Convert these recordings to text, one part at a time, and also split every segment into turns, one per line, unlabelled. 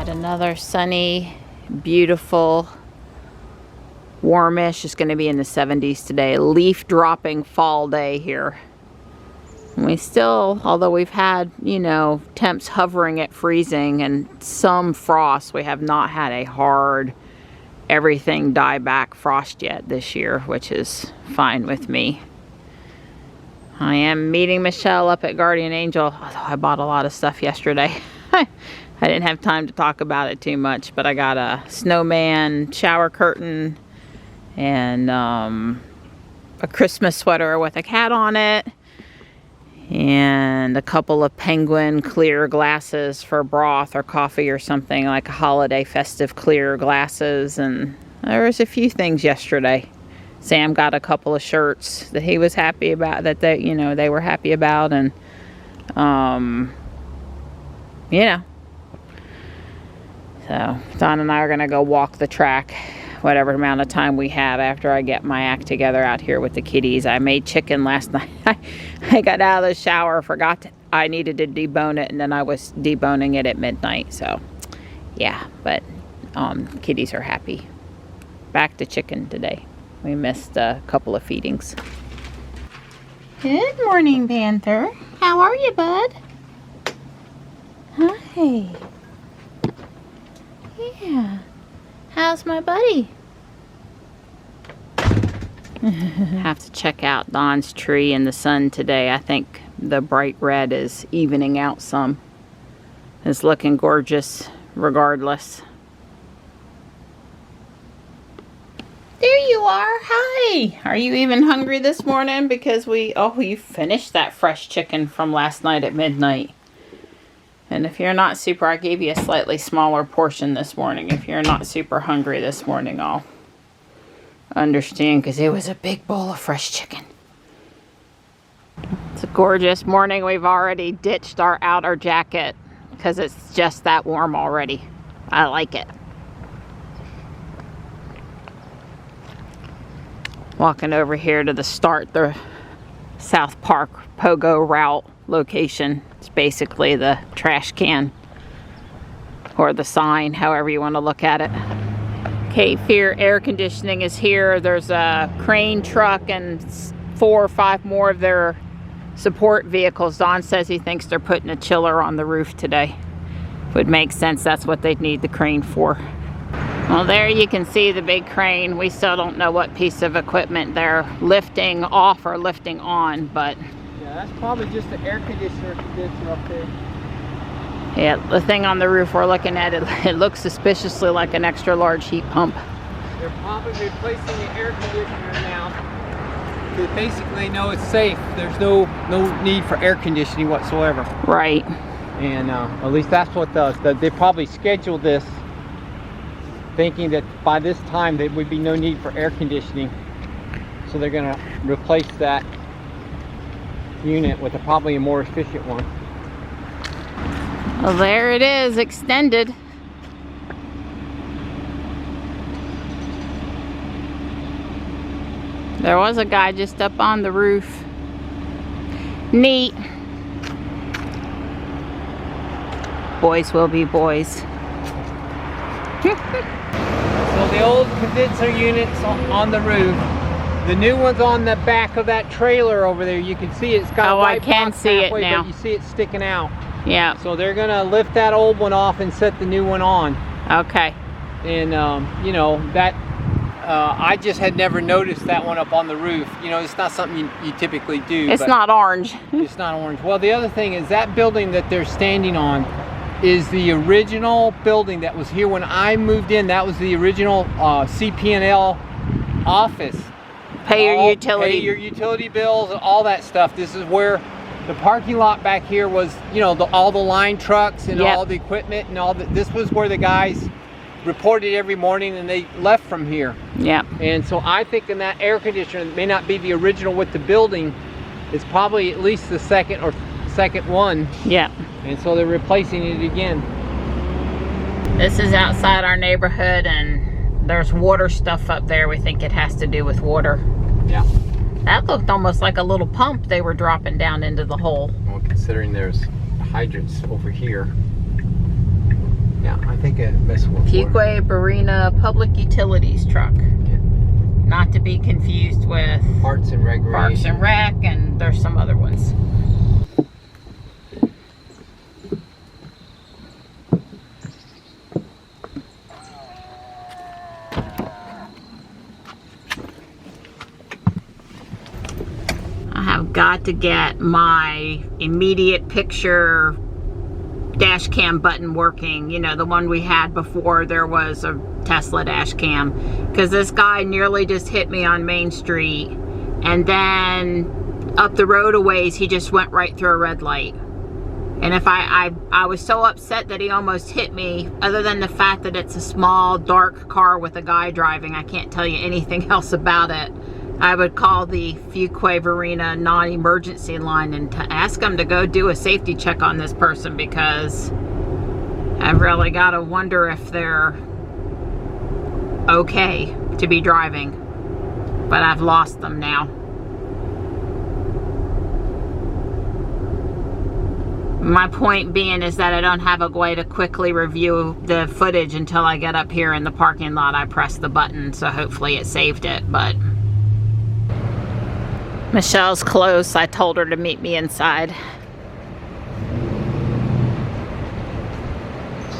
Got another sunny, beautiful, warmish. It's going to be in the 70s today. Leaf dropping fall day here. We still, although we've had, you know, temps hovering at freezing and some frost, we have not had a hard, everything die back frost yet this year, which is fine with me. I am meeting Michelle up at Guardian Angel, although I bought a lot of stuff yesterday. I didn't have time to talk about it too much, but I got a snowman shower curtain and a Christmas sweater with a cat on it, and a couple of penguin clear glasses for broth or coffee or something, like a holiday festive clear glasses. And there was a few things yesterday. Sam got a couple of shirts that he was happy about, that they, you know, they were happy about, and you know. So Don and I are gonna go walk the track whatever amount of time we have after I get my act together out here with the kitties. I made chicken last night. I got out of the shower, forgot I needed to debone it, and then I was deboning it at midnight. So yeah, but kitties are happy. Back to chicken today. We missed a couple of feedings. Good morning, Panther. How are you, bud? Hi. Yeah. How's my buddy? Have to check out Don's tree in the sun today. I think the bright red is evening out some. It's looking gorgeous regardless. There you are. Hi. Are you even hungry this morning? Because you finished that fresh chicken from last night at midnight. And if you're not super, I gave you a slightly smaller portion this morning. If you're not super hungry this morning, I'll understand, because it was a big bowl of fresh chicken. It's a gorgeous morning. We've already ditched our outer jacket because it's just that warm already. I like it. Walking over here to the South Park Pogo route location. It's basically the trash can or the sign, however you want to look at it. Cape Fear Air Conditioning is here. There's a crane truck and 4 or 5 more of their support vehicles. Don says he thinks they're putting a chiller on the roof today. Would make sense. That's what they'd need the crane for. Well, there you can see the big crane. We still don't know what piece of equipment they're lifting off or lifting on, but
yeah, that's probably just the air conditioner condenser up there.
Yeah, the thing on the roof we're looking at, it looks suspiciously like an extra large heat pump.
They're probably replacing the air conditioner now. They basically know it's safe. There's no need for air conditioning whatsoever.
Right.
And at least that's what they probably scheduled this, thinking that by this time there would be no need for air conditioning. So they're going to replace that unit with probably a more efficient one.
Well, there it is, extended. There was a guy just up on the roof. Neat. Boys will be boys.
So the old condenser unit's on the roof. The new one's on the back of that trailer over there. You can see it's got a white box halfway,
I can see it now.
But you see it sticking out.
Yeah.
So they're gonna lift that old one off and set the new one on.
Okay.
And you know, that I just had never noticed that one up on the roof. You know, it's not something you typically do.
It's not orange.
It's not orange. Well, the other thing is that building that they're standing on is the original building that was here when I moved in. That was the original CP&L office.
Pay your
utility bills and all that stuff. This is where the parking lot back here was, you know, all the line trucks and all the equipment and all that. This was where the guys reported every morning and they left from here.
Yeah.
And so I think in that air conditioner, it may not be the original with the building. It's probably at least the second one.
Yeah.
And so they're replacing it again.
This is outside our neighborhood and there's water stuff up there. We think it has to do with water.
Yeah.
That looked almost like a little pump they were dropping down into the hole.
Well, considering there's hydrants over here. Yeah, I think that's what.
Fuquay Barina Public Utilities truck.
Yeah.
Not to be confused with
Parks and Recreation.
Parks and Rec, and there's some other ones. I have got to get my immediate picture dash cam button working, you know, the one we had before there was a Tesla dash cam, because this guy nearly just hit me on Main Street, and then up the road a ways he just went right through a red light. And if I was so upset that he almost hit me, other than the fact that it's a small dark car with a guy driving, I can't tell you anything else about it. I would call the Fuquay Barina non-emergency line and ask them to go do a safety check on this person, because I've really got to wonder if they're okay to be driving. But I've lost them now. My point being is that I don't have a way to quickly review the footage until I get up here in the parking lot. I press the button, so hopefully it saved it, but Michelle's close. I told her to meet me inside.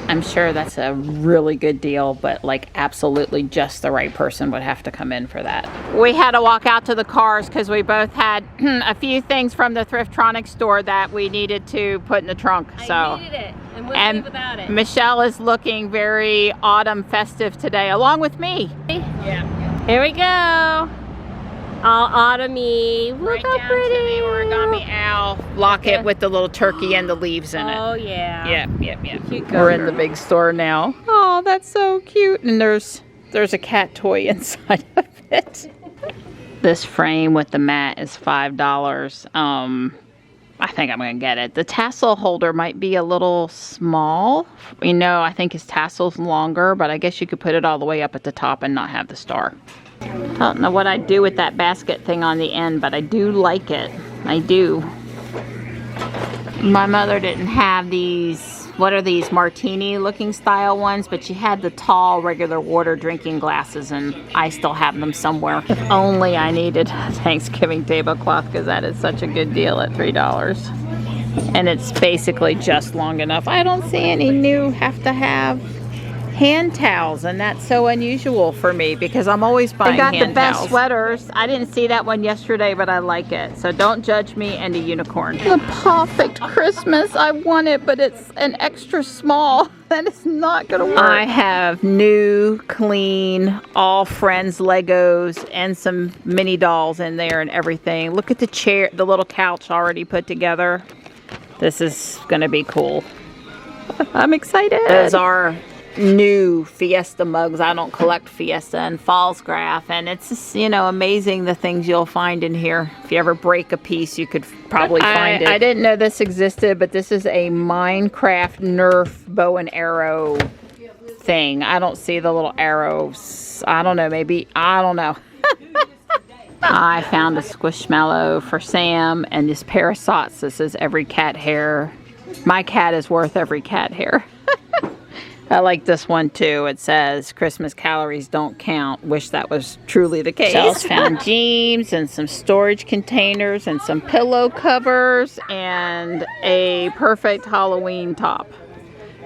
I'm sure that's a really good deal, but like absolutely just the right person would have to come in for that. We had to walk out to the cars because we both had a few things from the Thriftronics store that we needed to put in the trunk.
I needed it and wouldn't live without it.
Michelle is looking very autumn festive today, along with me.
Yeah.
Here we go.
All autumny. Look
Right
how
down
pretty.
to the origami owl locket with the little turkey and the leaves in it.
Oh yeah.
Yep.
Cute
We're in
cover.
the big store now. Oh, that's so cute. And there's a cat toy inside of it. This frame with the mat is $5. I think I'm gonna get it. The tassel holder might be a little small. You know, I think his tassel's longer, but I guess you could put it all the way up at the top and not have the star. I don't know what I'd do with that basket thing on the end, but I do like it. I do. My mother didn't have these, what are these, martini looking style ones, but she had the tall regular water drinking glasses, and I still have them somewhere. If only I needed a Thanksgiving tablecloth, because that is such a good deal at $3. And it's basically just long enough. I don't see any new have to have hand towels, and that's so unusual for me because I'm always buying hand towels. They got the best sweaters. I didn't see that one yesterday, but I like it. So don't judge me. And a unicorn. The perfect Christmas. I want it, but it's an extra small. That is not gonna work. I have new, clean, all friends Legos and some mini dolls in there and everything. Look at the chair, the little couch already put together. This is gonna be cool. I'm excited. Those are new Fiesta mugs. I don't collect Fiesta and Fallsgraph, and it's just, you know, amazing the things you'll find in here. If you ever break a piece, you could probably find it. I didn't know this existed, but this is a Minecraft Nerf bow and arrow thing. I don't see the little arrows. I don't know, maybe, I don't know. I found a Squishmallow for Sam and this pair of socks. This is every cat hair. My cat is worth every cat hair. I like this one too. It says Christmas calories don't count. Wish that was truly the case. Michelle's found jeans and some storage containers and some pillow covers and a perfect Halloween top.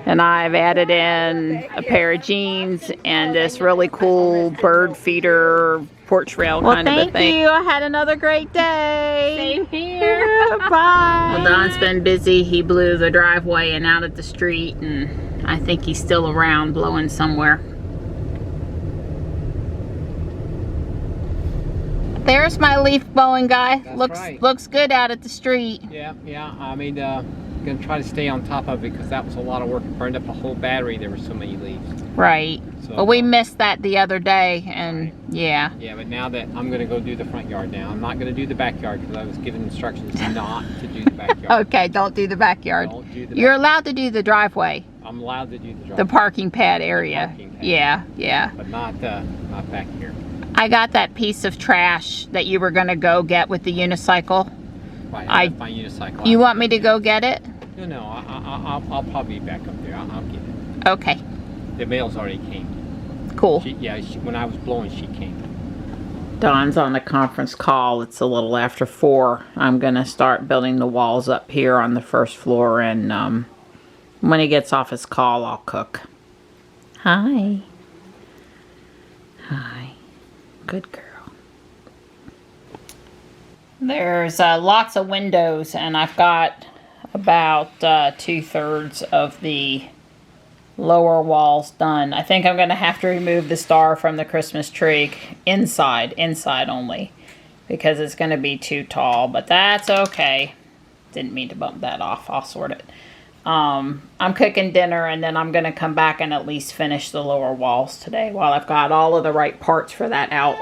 And I've added in a pair of jeans and this really cool bird feeder porch rail kind of a thing. Thank you. I had another great day.
Same here.
Bye. Well, Don's been busy. He blew the driveway and out at the street, and I think he's still around blowing somewhere. There's my leaf blowing guy.
That's
Looks good out at the street.
Yeah. I mean, gonna try to stay on top of it because that was a lot of work. It burned up a whole battery. There were so many leaves.
Right.
So,
well, we missed that the other day, and yeah.
Yeah, but now that I'm gonna go do the front yard now. I'm not gonna do the backyard because I was given instructions not to do the backyard.
Okay, don't do the backyard.
Don't do the
You're
backyard.
allowed to do the driveway.
I'm allowed to do the driveway.
The parking pad area.
Parking pad.
Yeah.
But not back here.
I got that piece of trash that you were gonna go get with the unicycle.
Right, I left my unicycle.
You want me to go get it?
No, I'll probably be back up there. I'll get it.
Okay,
The mail's already came.
cool.
When I was blowing, she came.
Don's on the conference call. It's a little after 4. I'm going to start building the walls up here on the first floor, and when he gets off his call, I'll cook. Hi. Hi. Good girl. There's lots of windows, and I've got about 2/3 of the lower walls done. I think I'm going to have to remove the star from the Christmas tree inside only, because it's going to be too tall, but that's okay. Didn't mean to bump that off. I'll sort it. I'm cooking dinner, and then I'm going to come back and at least finish the lower walls today while I've got all of the right parts for that out.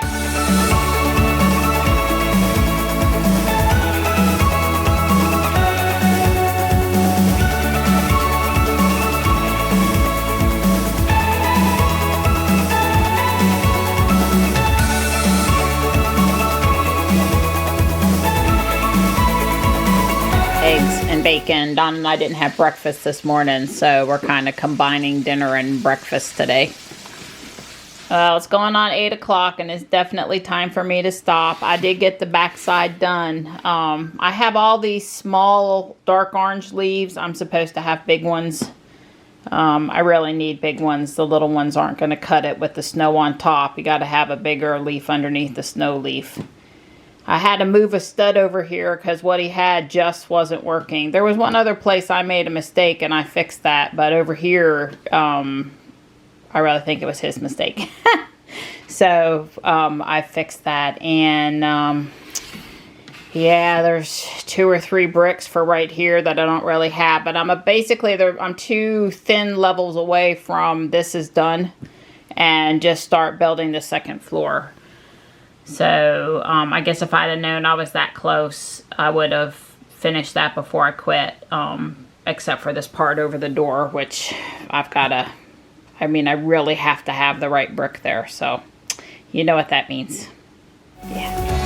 Eggs and bacon. Don and I didn't have breakfast this morning, so we're kind of combining dinner and breakfast today. Well, it's going on 8 o'clock, and it's definitely time for me to stop. I did get the backside done. I have all these small dark orange leaves. I'm supposed to have big ones. I really need big ones. The little ones aren't going to cut it with the snow on top. You got to have a bigger leaf underneath the snow leaf. I had to move a stud over here because what he had just wasn't working. There was one other place I made a mistake and I fixed that, but over here, I really think it was his mistake. So I fixed that, and yeah, there's 2 or 3 bricks for right here that I don't really have, but I'm 2 thin levels away from this is done and just start building the second floor. So, I guess if I'd have known I was that close, I would have finished that before I quit, except for this part over the door, which I've got to, I really have to have the right brick there, so you know what that means. Yeah.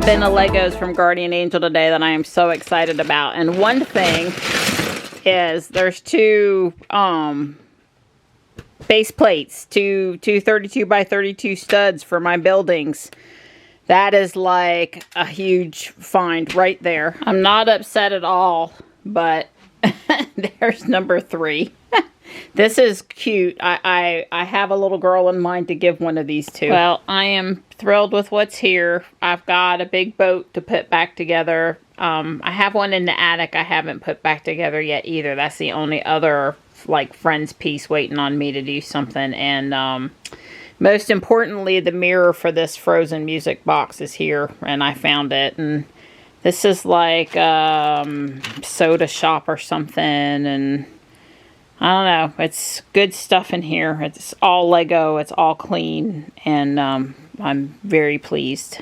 Bin of Legos from Guardian Angel today that I am so excited about, and one thing is there's 2 base plates, two 32 by 32 studs for my buildings. That is like a huge find right there. I'm not upset at all, but there's number 3. This is cute. I have a little girl in mind to give one of these to. Well, I am thrilled with what's here. I've got a big boat to put back together. I have one in the attic I haven't put back together yet either. That's the only other like friend's piece waiting on me to do something. And most importantly, the mirror for this Frozen music box is here, and I found it. And this is like soda shop or something, and I don't know. It's good stuff in here. It's all Lego. It's all clean, and I'm very pleased.